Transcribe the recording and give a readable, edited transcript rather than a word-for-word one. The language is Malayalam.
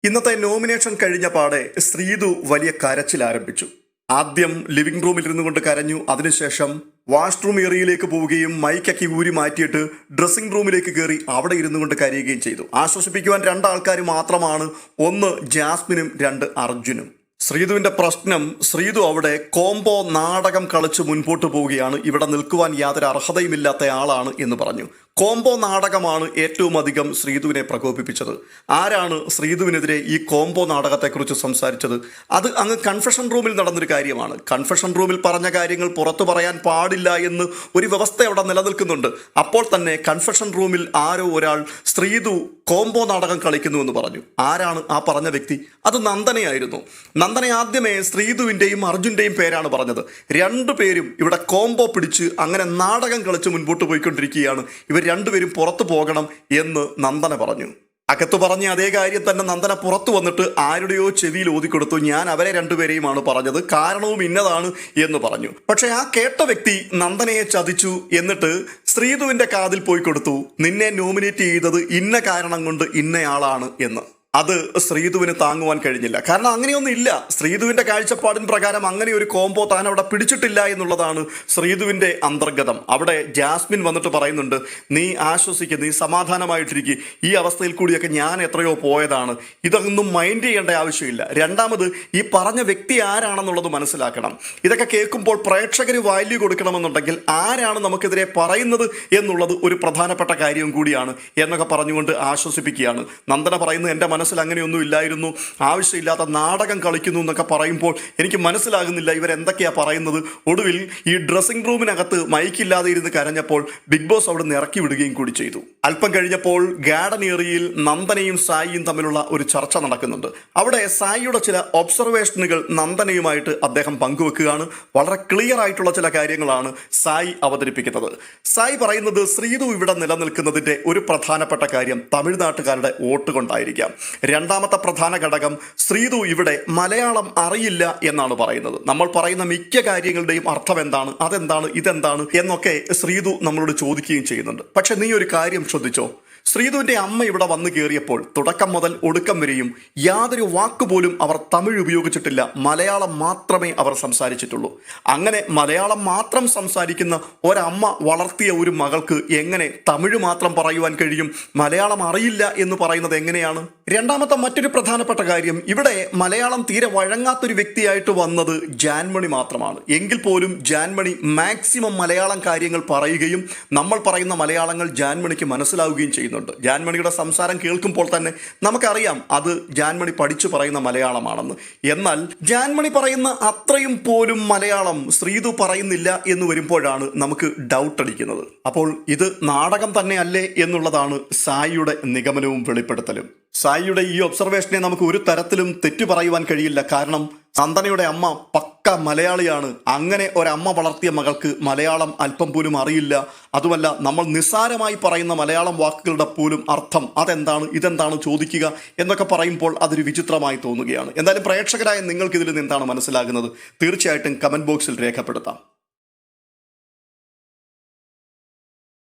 ഇന്നത്തെ നോമിനേഷൻ കഴിഞ്ഞ പാടെ ശ്രീതു വലിയ കരച്ചിൽ ആരംഭിച്ചു. ആദ്യം ലിവിംഗ് റൂമിൽ ഇരുന്നു കൊണ്ട് കരഞ്ഞു. അതിനുശേഷം വാഷ്റൂം ഏരിയയിലേക്ക് പോവുകയും മൈക്കൊക്കെ ഊരി മാറ്റിയിട്ട് ഡ്രസ്സിംഗ് റൂമിലേക്ക് കയറി അവിടെ ഇരുന്നു കൊണ്ട് കരയുകയും ചെയ്തു. ആശ്വസിപ്പിക്കുവാൻ രണ്ടാൾക്കാർ മാത്രമാണ്, ഒന്ന് ജാസ്മിനും രണ്ട് അർജുനും. ശ്രീതുവിന്റെ പ്രശ്നം, ശ്രീതു അവിടെ കോംബോ നാടകം കളിച്ച് മുൻപോട്ട് പോവുകയാണ്. ഇവിടെ നിൽക്കുവാൻ യാതൊരു അർഹതയുമില്ലാത്ത ആളാണ് എന്ന് പറഞ്ഞു. കോംബോ നാടകമാണ് ഏറ്റവും അധികം ശ്രീതുവിനെ പ്രകോപിപ്പിച്ചത്. ആരാണ് ശ്രീതുവിനെതിരെ ഈ കോംബോ നാടകത്തെക്കുറിച്ച് സംസാരിച്ചത്? അത് അങ്ങ് കൺഫെഷൻ റൂമിൽ നടന്നൊരു കാര്യമാണ്. കൺഫെഷൻ റൂമിൽ പറഞ്ഞ കാര്യങ്ങൾ പുറത്തു പറയാൻ പാടില്ല എന്ന് ഒരു വ്യവസ്ഥ അവിടെ നിലനിൽക്കുന്നുണ്ട്. അപ്പോൾ തന്നെ കൺഫെഷൻ റൂമിൽ ആരോ ഒരാൾ ശ്രീതു കോംബോ നാടകം കളിക്കുന്നു എന്ന് പറഞ്ഞു. ആരാണ് ആ പറഞ്ഞ വ്യക്തി? അത് നന്ദനയായിരുന്നു. നന്ദന ആദ്യമേ ശ്രീതുവിൻ്റെയും അർജുൻ്റെയും പേരാണ് പറഞ്ഞത്. രണ്ടുപേരും ഇവിടെ കോംബോ പിടിച്ച് അങ്ങനെ നാടകം കളിച്ച് മുൻപോട്ട് പോയിക്കൊണ്ടിരിക്കുകയാണ്. ഇവർ രണ്ടുപേരും പുറത്തു പോകണം എന്ന് നന്ദന പറഞ്ഞു. അകത്ത് പറഞ്ഞ അതേ കാര്യം തന്നെ നന്ദന പുറത്തു വന്നിട്ട് ആരുടെയോ ചെവിയിൽ ഓതിക്കൊടുത്തു. ഞാൻ അവരെ രണ്ടുപേരെയുമാണ് പറഞ്ഞത്, കാരണവും ഇന്നതാണ് എന്ന് പറഞ്ഞു. പക്ഷെ ആ കേട്ട വ്യക്തി നന്ദനയെ ചതിച്ചു. എന്നിട്ട് ശ്രീതുവിന്റെ കാതിൽ പോയി കൊടുത്തു, നിന്നെ നോമിനേറ്റ് ചെയ്തത് ഇന്ന കാരണം കൊണ്ട് ഇന്നയാളാണ് എന്ന്. അത് ശ്രീതുവിന് താങ്ങുവാൻ കഴിഞ്ഞില്ല. കാരണം അങ്ങനെയൊന്നും ഇല്ല. ശ്രീതുവിന്റെ കാഴ്ചപ്പാടിൻ പ്രകാരം അങ്ങനെ ഒരു കോംബോ താൻ അവിടെ പിടിച്ചിട്ടില്ല എന്നുള്ളതാണ് ശ്രീതുവിന്റെ അന്തർഗതം. അവിടെ ജാസ്മിൻ വന്നിട്ട് പറയുന്നുണ്ട്, നീ ആശ്വസിക്കുക, നീ സമാധാനമായിട്ടിരിക്കുക, ഈ അവസ്ഥയിൽ കൂടിയൊക്കെ ഞാൻ എത്രയോ പോയതാണ്, ഇതൊന്നും മൈൻഡ് ചെയ്യേണ്ട ആവശ്യമില്ല. രണ്ടാമത് ഈ പറഞ്ഞ വ്യക്തി ആരാണെന്നുള്ളത് മനസ്സിലാക്കണം. ഇതൊക്കെ കേൾക്കുമ്പോൾ പ്രേക്ഷകർ വാല്യൂ കൊടുക്കണമെന്നുണ്ടെങ്കിൽ ആരാണ് നമുക്കെതിരെ പറയുന്നത് എന്നുള്ളത് ഒരു പ്രധാനപ്പെട്ട കാര്യവും കൂടിയാണ് എന്നൊക്കെ പറഞ്ഞുകൊണ്ട് ആശ്വസിപ്പിക്കുകയാണ്. നന്ദന പറയുന്നത്, എൻ്റെ മനസ്സിൽ അങ്ങനെയൊന്നും ഇല്ലായിരുന്നു, ആവശ്യമില്ലാത്ത നാടകം കളിക്കുന്നു എന്നൊക്കെ പറയുമ്പോൾ എനിക്ക് മനസ്സിലാകുന്നില്ല ഇവരെന്തൊക്കെയാ പറയുന്നത്. ഒടുവിൽ ഈ ഡ്രസ്സിംഗ് റൂമിനകത്ത് മൈക്കില്ലാതെ ഇരുന്ന് കരഞ്ഞപ്പോൾ ബിഗ് ബോസ് അവിടെ നിന്ന് ഇറക്കി വിടുകയും കൂടി ചെയ്തു. അല്പം കഴിഞ്ഞപ്പോൾ ഗാർഡൻ ഏരിയയിൽ നന്ദനയും സായിയും തമ്മിലുള്ള ഒരു ചർച്ച നടക്കുന്നുണ്ട്. അവിടെ സായിയുടെ ചില ഒബ്സർവേഷനുകൾ നന്ദനയുമായിട്ട് അദ്ദേഹം പങ്കുവെക്കുകയാണ്. വളരെ ക്ലിയർ ആയിട്ടുള്ള ചില കാര്യങ്ങളാണ് സായി അവതരിപ്പിക്കുന്നത്. സായി പറയുന്നത്, ശ്രീതു ഇവിടെ നിലനിൽക്കുന്നതിന്റെ ഒരു പ്രധാനപ്പെട്ട കാര്യം തമിഴ്നാട്ടുകാരുടെ വോട്ട് കൊണ്ടായിരിക്കാം. രണ്ടാമത്തെ പ്രധാന ഘടകം, ശ്രീതു ഇവിടെ മലയാളം അറിയില്ല എന്നാണ് പറയുന്നത്. നമ്മൾ പറയുന്ന മിക്ക കാര്യങ്ങളുടെയും അർത്ഥം എന്താണ്, അതെന്താണ്, ഇതെന്താണ് എന്നൊക്കെ ശ്രീതു നമ്മളോട് ചോദിക്കുകയും ചെയ്യുന്നുണ്ട്. പക്ഷെ നീ ഒരു കാര്യം ശ്രദ്ധിച്ചോ, ശ്രീതുവിന്റെ അമ്മ ഇവിടെ വന്നു കയറിയപ്പോൾ തുടക്കം മുതൽ ഒടുക്കം വരെയും യാതൊരു വാക്കുപോലും അവർ തമിഴ് ഉപയോഗിച്ചിട്ടില്ല. മലയാളം മാത്രമേ അവർ സംസാരിച്ചിട്ടുള്ളൂ. അങ്ങനെ മലയാളം മാത്രം സംസാരിക്കുന്ന ഒരമ്മ വളർത്തിയ ഒരു മകൾക്ക് എങ്ങനെ തമിഴ് മാത്രം പറയുവാൻ കഴിയും? മലയാളം അറിയില്ല എന്ന് പറയുന്നത് എങ്ങനെയാണ്? രണ്ടാമത്തെ മറ്റൊരു പ്രധാനപ്പെട്ട കാര്യം, ഇവിടെ മലയാളം തീരെ വഴങ്ങാത്തൊരു വ്യക്തിയായിട്ട് വന്നത് ജാൻമണി മാത്രമാണ്. എങ്കിൽ പോലും ജാൻമണി മാക്സിമം മലയാളം കാര്യങ്ങൾ പറയുകയും നമ്മൾ പറയുന്ന മലയാളങ്ങൾ ജാൻമണിക്ക് മനസ്സിലാവുകയും ചെയ്യുന്നുണ്ട്. ജാൻമണിയുടെ സംസാരം കേൾക്കുമ്പോൾ തന്നെ നമുക്കറിയാം അത് ജാൻമണി പഠിച്ചു പറയുന്ന മലയാളമാണെന്ന്. എന്നാൽ ജാൻമണി പറയുന്ന അത്രയും പോലും മലയാളം ശ്രീതു പറയുന്നില്ല എന്ന് വരുമ്പോഴാണ് നമുക്ക് ഡൗട്ട് അടിക്കുന്നത്. അപ്പോൾ ഇത് നാടകം തന്നെ അല്ലേ എന്നുള്ളതാണ് സായിയുടെ നിഗമനവും വെളിപ്പെടുത്തലും. സായിയുടെ ഈ ഒബ്സർവേഷനെ നമുക്ക് ഒരു തരത്തിലും തെറ്റു പറയുവാൻ കഴിയില്ല. കാരണം നന്ദനയുടെ അമ്മ പക്ക മലയാളിയാണ്. അങ്ങനെ ഒരമ്മ വളർത്തിയ മകൾക്ക് മലയാളം അല്പം പോലും അറിയില്ല. അതുമല്ല, നമ്മൾ നിസ്സാരമായി പറയുന്ന മലയാളം വാക്കുകളുടെ പോലും അർത്ഥം അതെന്താണ്, ഇതെന്താണ് ചോദിക്കുക എന്നൊക്കെ പറയുമ്പോൾ അതൊരു വിചിത്രമായി തോന്നുകയാണ്. എന്തായാലും പ്രേക്ഷകരായ നിങ്ങൾക്ക് ഇതിൽ നിന്ന് എന്താണ് മനസ്സിലാകുന്നത്? തീർച്ചയായിട്ടും കമന്റ് ബോക്സിൽ രേഖപ്പെടുത്താം.